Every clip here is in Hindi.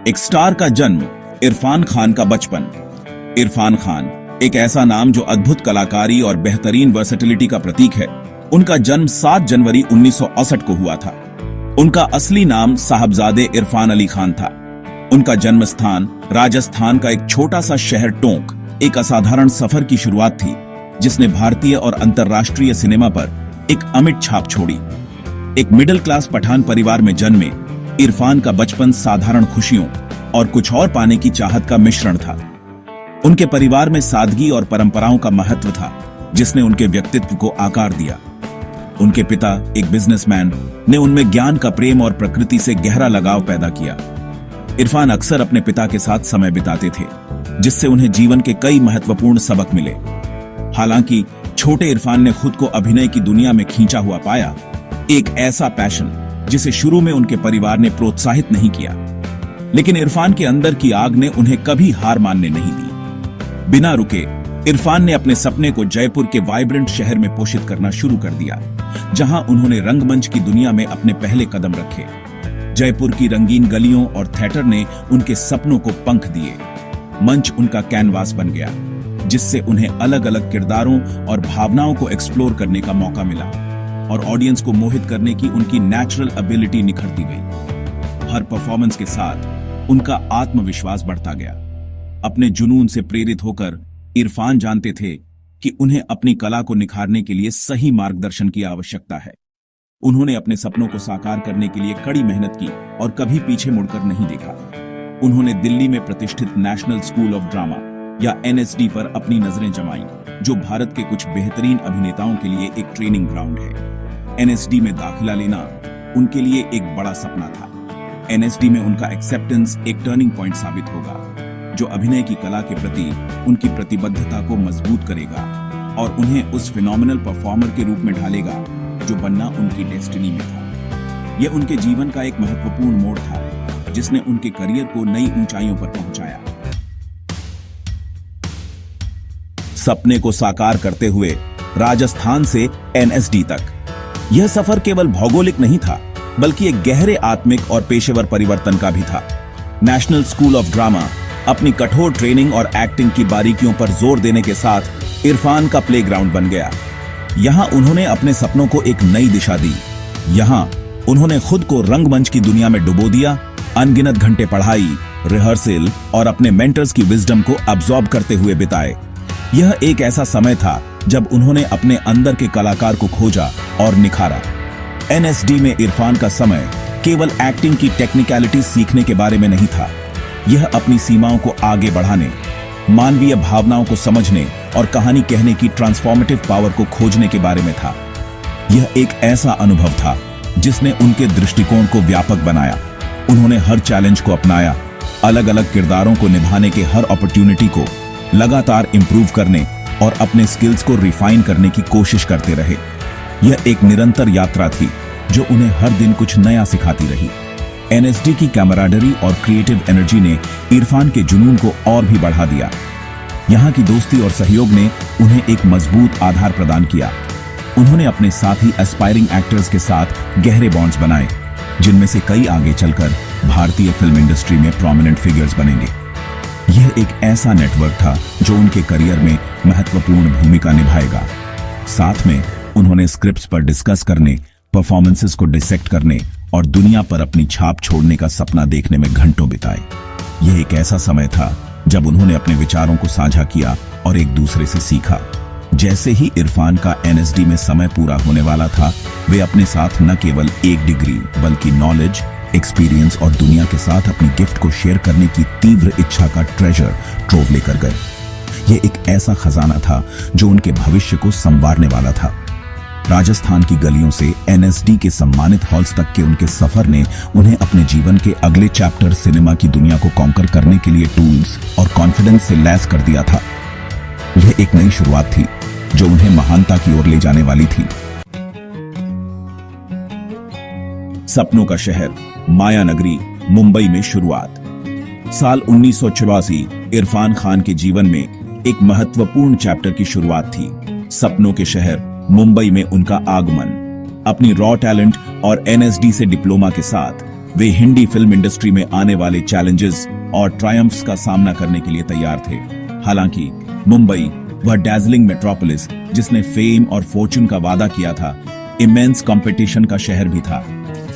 एक स्टार का जन्म, इरफान खान का बचपन। इरफान खान एक ऐसा नाम जो अद्भुत कलाकारी और बेहतरीन वर्सेटिलिटी का प्रतीक है। उनका जन्म 7 जनवरी 1968 को हुआ था। उनका असली नाम साहबजादे इरफान अली खान था। उनका जन्म स्थान राजस्थान का एक छोटा सा शहर टोंक एक असाधारण सफर की शुरुआत थी, जिसने भारतीय और अंतर्राष्ट्रीय सिनेमा पर एक अमिट छाप छोड़ी। एक मिडिल क्लास पठान परिवार में जन्मे इरफान का बचपन साधारण खुशियों और कुछ और पाने की चाहत का मिश्रण था। उनके परिवार में सादगी और परंपराओं का महत्व था, जिसने उनके व्यक्तित्व को आकार दिया। उनके पिता एक बिजनेसमैन ने उनमें ज्ञान का प्रेम और प्रकृति से गहरा लगाव पैदा किया। इरफान अक्सर अपने पिता के साथ समय बिताते थे, जिससे उन्हें जीवन के कई महत्वपूर्ण सबक मिले। हालांकि छोटे इरफान ने खुद को अभिनय की दुनिया में खींचा हुआ पाया, एक ऐसा पैशन जिसे शुरू में उनके परिवार ने प्रोत्साहित नहीं किया। लेकिन इरफान के अंदर की आग ने उन्हें कभी हार मानने नहीं दी। बिना रुके इरफान ने अपने सपने को जयपुर के वाइब्रेंट शहर में पोषित करना शुरू कर दिया, जहां उन्होंने रंगमंच की दुनिया में अपने पहले कदम रखे। जयपुर की रंगीन गलियों और थिएटर ने उनके सपनों को पंख दिए। मंच उनका कैनवास बन गया, जिससे उन्हें अलग अलग किरदारों और भावनाओं को एक्सप्लोर करने का मौका मिला और ऑडियंस को मोहित करने की उनकी नेचुरल एबिलिटी निखरती गई। हर परफॉर्मेंस के साथ उनका आत्मविश्वास बढ़ता गया। अपने जुनून से प्रेरित होकर इरफान जानते थे कि उन्हें अपनी कला को निखारने के लिए सही मार्गदर्शन की आवश्यकता है। उन्होंने अपने सपनों को साकार करने के लिए कड़ी मेहनत की और कभी पीछे मुड़कर नहीं देखा। उन्होंने दिल्ली में प्रतिष्ठित नेशनल स्कूल ऑफ ड्रामा या एनएसडी पर अपनी नजरें जमाईं, जो भारत के कुछ बेहतरीन अभिनेताओं के लिए एक ट्रेनिंग ग्राउंड है। एनएसडी में दाखिला लेना उनके लिए एक बड़ा सपना था। एनएसडी में उनका एक्सेप्टेंस एक टर्निंग पॉइंट साबित होगा, जो अभिनय की कला के प्रति उनकी प्रतिबद्धता को मजबूत करेगा और उन्हें उस फिनोमिनल परफॉर्मर के रूप में ढालेगा जो बनना उनकी डेस्टिनी में था। यह उनके जीवन का एक महत्वपूर्ण मोड़ था, जिसने उनके करियर को नई ऊंचाइयों पर पहुंचाया। सपने को साकार करते हुए राजस्थान से एनएसडी तक, यह सफर केवल भौगोलिक नहीं था, बल्कि एक गहरे आत्मिक और पेशेवर परिवर्तन का भी था। नेशनल स्कूल ऑफ ड्रामा अपनी कठोर ट्रेनिंग और एक्टिंग की बारीकियों पर जोर देने के साथ इरफान का प्लेग्राउंड बन गया। यहां उन्होंने अपने सपनों को एक नई दिशा दी। यहां उन्होंने खुद को रंगमंच की दुनिया में डुबो दिया। अनगिनत घंटे पढ़ाई, रिहर्सल और अपने मेंटर्स की विजडम को अब्सॉर्ब करते हुए बिताए। यह एक ऐसा समय था जब उन्होंने अपने अंदर के कलाकार को खोजा और निखारा। एनएसडी में इरफान का समय केवल एक्टिंग की टेक्निकलिटी सीखने के बारे में नहीं था। यह अपनी सीमाओं को आगे बढ़ाने, मानवीय भावनाओं को समझने और कहानी कहने की ट्रांसफॉर्मेटिव पावर को खोजने के बारे में था। यह एक ऐसा अनुभव था जिसने उनके दृष्टिकोण को व्यापक बनाया। उन्होंने हर चैलेंज को अपनाया, अलग अलग किरदारों को निभाने के हर अपॉर्चुनिटी को लगातार इंप्रूव करने और अपने स्किल्स को रिफाइन करने की कोशिश करते रहे। यह एक निरंतर यात्रा थी जो उन्हें हर दिन कुछ नया सिखाती रही। एनएसडी की कैमराडरी और क्रिएटिव एनर्जी ने इरफान के जुनून को और भी बढ़ा दिया। यहाँ की दोस्ती और सहयोग ने उन्हें एक मजबूत आधार प्रदान किया। उन्होंने अपने साथी एस्पायरिंग एक्टर्स के साथ गहरे बॉन्ड्स बनाए, जिनमें से कई आगे चलकर भारतीय फिल्म इंडस्ट्री में प्रोमिनेंट फिगर्स बनेंगे। यह एक ऐसा नेटवर्क था जो उनके करियर में महत्वपूर्ण भूमिका निभाएगा। साथ में उन्होंने स्क्रिप्ट्स पर डिस्कस करने, परफॉर्मेंसेस को डिसेक्ट करने और दुनिया पर अपनी छाप छोड़ने का सपना देखने में घंटों बिताए। यह एक ऐसा समय था जब उन्होंने अपने विचारों को साझा किया और एक दूसरे से सीखा। जैसे ही इरफान का एनएसडी में समय पूरा होने वाला था, वे अपने साथ न केवल एक डिग्री बल्कि नॉलेज, एक्सपीरियंस और दुनिया के साथ अपनी गिफ्ट को शेयर करने की तीव्र इच्छा का ट्रेजर ट्रोव लेकर गए। यह एक ऐसा खजाना था जो उनके भविष्य को संवारने वाला था। राजस्थान की गलियों से एनएसडी के सम्मानित हॉल्स तक के उनके सफर ने उन्हें अपने जीवन के अगले चैप्टर सिनेमा की दुनिया को कॉन्कर करने के लिए टूल्स और कॉन्फिडेंस से लैस कर दिया था। यह एक नई शुरुआत थी जो उन्हें महानता की ओर ले जाने वाली थी। सपनों का शहर माया नगरी मुंबई में शुरुआत। साल 1984 इरफान खान के जीवन में एक महत्वपूर्ण चैप्टर की शुरुआत थी। सपनों के शहर मुंबई में उनका आगमन। अपनी रॉ टैलेंट और एनएसडी से डिप्लोमा के साथ वे हिंदी फिल्म इंडस्ट्री में आने वाले चैलेंजेस और ट्रायम्फ्स का सामना करने के लिए तैयार थे। हालांकि मुंबई, वह डैजलिंग मेट्रोपोलिस जिसने फेम और फॉर्च्यून का वादा किया था, इमेंस कंपटीशन का शहर भी था।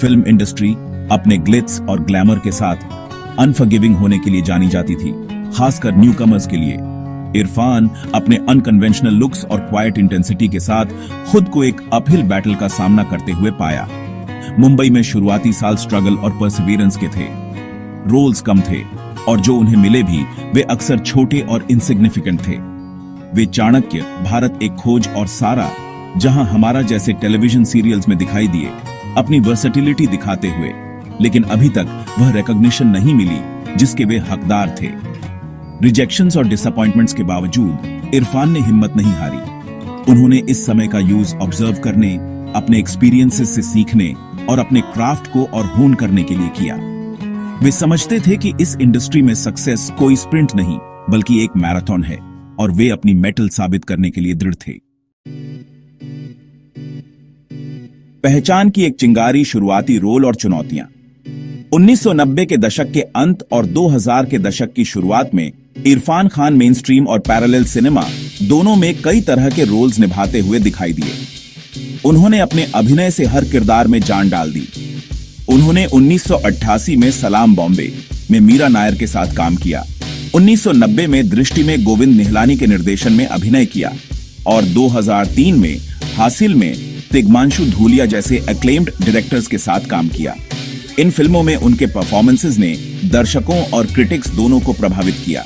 फिल्म इंडस्ट्री अपने ग्लिट्स और ग्लैमर के साथ अनफॉरगिविंग होने के लिए जानी जाती थी, खासकर न्यूकमर्स के लिए। इरफान अपने अनकन्वेंशनल लुक्स और क्वाइट इंटेंसिटी के साथ खुद को एक अपहिल बैटल का सामना करते हुए पाया। मुंबई में शुरुआती साल स्ट्रगल और परसिवियरेंस के थे। रोल्स कम थे और जो उन्हें मिले भी वे अक्सर छोटे और इनसिग्निफिकेंट थे। वे चाणक्य, भारत एक खोज और सारा, जहां हमारा जैसे टेलीविजन सीरियल्स में दिखाई दिए, अपनी वर्सेटिलिटी दिखाते हुए, लेकिन अभी तक वह रिकॉग्निशन नहीं मिली जिसके वे हकदार थे। रिजेक्शंस और डिसअपॉइंटमेंट्स के बावजूद इरफान ने हिम्मत नहीं हारी। उन्होंने इस समय का यूज ऑब्जर्व करने, अपने एक्सपीरियंसेस से सीखने और अपने क्राफ्ट को और होन करने के लिए किया। वे समझते थे कि इस इंडस्ट्री में सक्सेस कोई स्प्रिंट नहीं बल्कि एक मैराथन है और वे अपनी मेटल साबित करने के लिए दृढ़ थे। पहचान की एक चिंगारी, शुरुआती रोल और चुनौतियां। 1990 के दशक के अंत और 2000 के दशक की शुरुआत में इरफान खान मेन स्ट्रीम और पैरेलल सिनेमा दोनों में कई तरह के रोल्स निभाते हुए दिखाई दिए। उन्होंने अपने अभिनय से हर किरदार में जान डाल दी। उन्होंने 1988 में सलाम बॉम्बे में मीरा नायर के साथ काम किया, 1990 में दृष्टि में गोविंद निहलानी के निर्देशन में अभिनय किया और 2003 में हासिल में तिग्मांशु धूलिया जैसे एक्लेम्ड डायरेक्टर्स के साथ काम किया। इन फिल्मों में उनके परफॉर्मेंसेस ने दर्शकों और क्रिटिक्स दोनों को प्रभावित किया।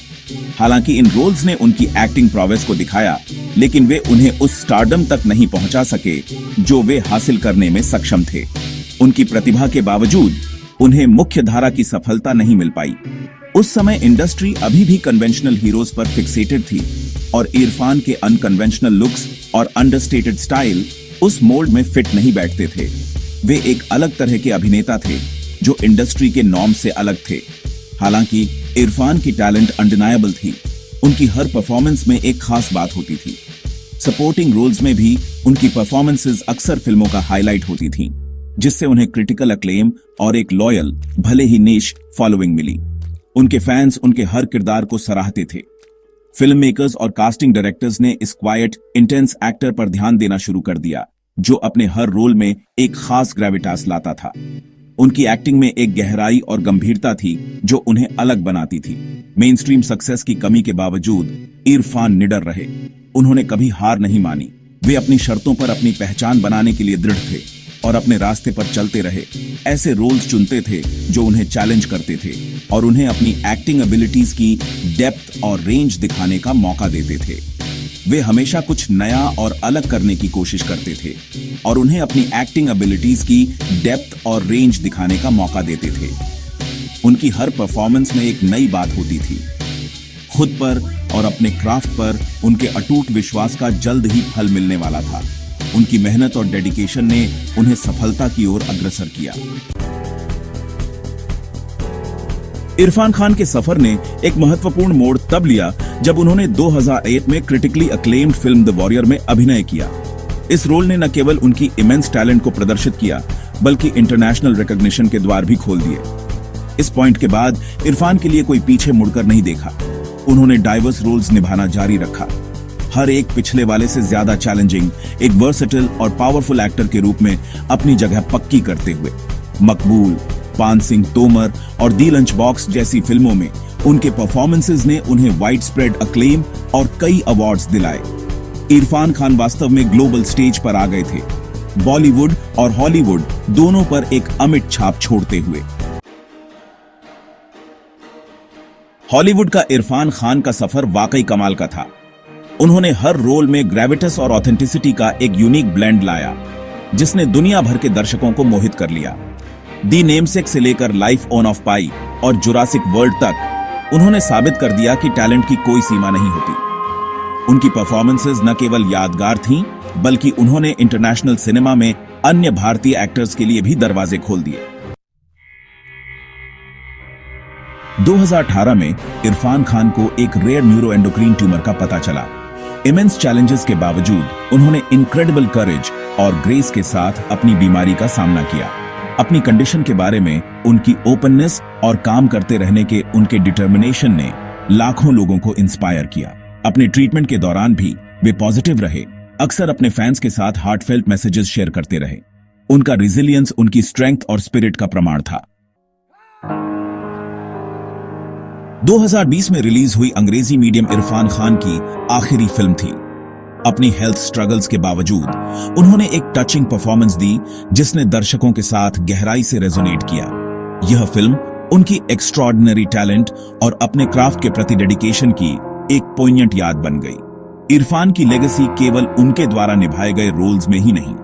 हालांकि इन रोल्स ने उनकी एक्टिंग प्रोवेस को दिखाया, लेकिन वे उन्हें उस स्टारडम तक नहीं पहुंचा सके जो वे हासिल करने में सक्षम थे। उनकी प्रतिभा के बावजूद उन्हें मुख्य धारा की सफलता नहीं मिल पाई। उस समय इंडस्ट्री अभी भी कन्वेंशनल हीरोज पर फिक्सेटेड थी और इरफान के अनकन्वेंशनल लुक्स और अंडरस्टेटेड स्टाइल उस मोल्ड में फिट नहीं बैठते थे। वे एक अलग तरह के अभिनेता थे जो इंडस्ट्री के नॉर्म से अलग थे। हालांकि इरफान की टैलेंट अनडिनायबल थी। उनकी हर परफॉर्मेंस में एक खास बात होती थी। सपोर्टिंग रोल्स में भी उनकी परफॉर्मेंसेस अक्सर फिल्मों का हाईलाइट होती थीं, जिससे उन्हें क्रिटिकल अक्लेम और एक लॉयल, भले ही निश फॉलोइंग मिली। उनके फैंस उनके हर किरदार को सराहते थे। फिल्म मेकर्स और कास्टिंग डायरेक्टर्स ने इस क्वाइट, इंटेंस एक्टर पर ध्यान देना शुरू कर दिया, जो अपने हर रोल में एक खास ग्रेविटास लाता था। उनकी एक्टिंग में एक गहराई और गंभीरता थी जो उन्हें अलग बनाती थी। मेन स्ट्रीम सक्सेस की कमी के बावजूद इरफान निडर रहे। उन्होंने कभी हार नहीं मानी। वे अपनी शर्तों पर अपनी पहचान बनाने के लिए दृढ़ थे और अपने रास्ते पर चलते रहे। ऐसे रोल्स चुनते थे जो उन्हें चैलेंज करते थे और उन्हें अपनी एक्टिंग एबिलिटीज की डेप्थ और रेंज दिखाने का मौका देते थे। वे हमेशा कुछ नया और अलग करने की कोशिश करते थे और उन्हें अपनी एक्टिंग एबिलिटीज की डेप्थ और रेंज दिखाने का मौका देते थे। उनकी हर परफॉर्मेंस में एक नई बात होती थी। खुद पर और अपने क्राफ्ट पर उनके अटूट विश्वास का जल्द ही फल मिलने वाला था। उनकी मेहनत और डेडिकेशन ने उन्हें सफलता की ओर अग्रसर किया। इरफान खान के सफर ने एक महत्वपूर्ण मोड़ तब लिया जब उन्होंने 2008 में critically acclaimed film the warrior में अभिनय किया। इस रोल ने न केवल उनकी इमेंस टैलेंट को प्रदर्शित किया, बल्कि इंटरनेशनल रिकॉग्निशन के द्वार भी खोल दिए। इस पॉइंट के बाद इरफान के लिए कोई पीछे मुड़कर नहीं देखा। उन्होंने डाइवर्स रोल्स निभाना जारी रखा, हर एक पिछले वाले से ज्यादा चैलेंजिंग, एक वर्सेटाइल और पावरफुल एक्टर के रूप में अपनी जगह पक्की करते हुए। मकबूल, पान सिंह तोमर और दी लंच बॉक्स जैसी फिल्मों में उनके परफॉर्मेंसेस ने उन्हें वाइड स्प्रेड अक्लेम और कई अवार्ड्स दिलाए। इरफान खान वास्तव में ग्लोबल स्टेज पर आ गए थे, बॉलीवुड और हॉलीवुड दोनों पर एक अमिट छाप छोड़ते हुए। हॉलीवुड का इरफान खान का सफर वाकई कमाल का था। उन्होंने हर रोल में ग्रेविटस और ऑथेंटिसिटी का एक यूनिक ब्लेंड लाया, जिसने दुनिया भर के दर्शकों को मोहित कर लिया। दी नेमसेक से लेकर लाइफ ऑन ऑफ पाई और जुरासिक वर्ल्ड तक उन्होंने साबित कर दिया कि टैलेंट की कोई सीमा नहीं होती। उनकी परफॉर्मेंसेस न केवल यादगार थीं, बल्कि उन्होंने इंटरनेशनल सिनेमा में अन्य भारतीय एक्टर्स के लिए भी दरवाजे खोल दिए। 2018 में इरफान खान को एक रेयर न्यूरोएंडोक्रीन ट्यूमर का पता चला। इमेंस चैलेंजेस के बावजूद उन्होंने इनक्रेडिबल करेज और ग्रेस के साथ अपनी बीमारी का सामना किया। अपनी कंडीशन के बारे में उनकी ओपननेस और काम करते रहने के उनके डिटर्मिनेशन ने लाखों लोगों को इंस्पायर किया। अपने ट्रीटमेंट के दौरान भी वे पॉजिटिव रहे, अक्सर अपने फैंस के साथ हार्टफेल्ट मैसेजेस शेयर करते रहे। उनका रिजिलियंस उनकी स्ट्रेंथ और स्पिरिट का प्रमाण था। 2020 में रिलीज हुई अंग्रेजी मीडियम इरफान खान की आखिरी फिल्म थी। अपनी हेल्थ स्ट्रगल्स के बावजूद उन्होंने एक टचिंग परफॉर्मेंस दी जिसने दर्शकों के साथ गहराई से रेजोनेट किया। यह फिल्म उनकी एक्स्ट्रॉर्डिनरी टैलेंट और अपने क्राफ्ट के प्रति डेडिकेशन की एक पोइgnant याद बन गई। इरफान की लेगेसी केवल उनके द्वारा निभाए गए रोल्स में ही नहीं,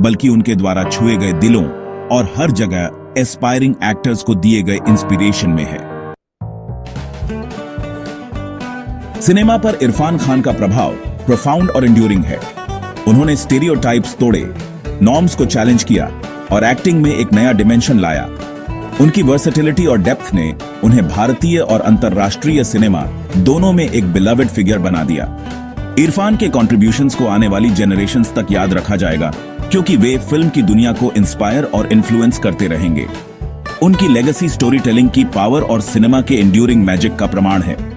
बल्कि उनके द्वारा छुए गए दिलों और हर जगह एस्पायरिंग एक्टर्स को दिए गए इंस्पिरेशन में है। सिनेमा पर इरफान खान का प्रभाव प्रोफाउंड और एंड्यूरिंग है। उन्होंने स्टेरियोटाइप्स तोड़े, नॉर्म्स को चैलेंज किया और एक्टिंग में एक नया डिमेंशन लाया। उनकी वर्सेटिलिटी और डेप्थ ने उन्हें भारतीय और अंतर्राष्ट्रीय सिनेमा दोनों में एक बिलवेड फिगर बना दिया। इरफान के कॉन्ट्रिब्यूशंस को आने वाली जनरेशंस तक याद रखा जाएगा, क्योंकि वे फिल्म की दुनिया को इंस्पायर और इन्फ्लुएंस करते रहेंगे। उनकी लेगेसी स्टोरी टेलिंग की पावर और सिनेमा के एंड्यूरिंग मैजिक का प्रमाण है।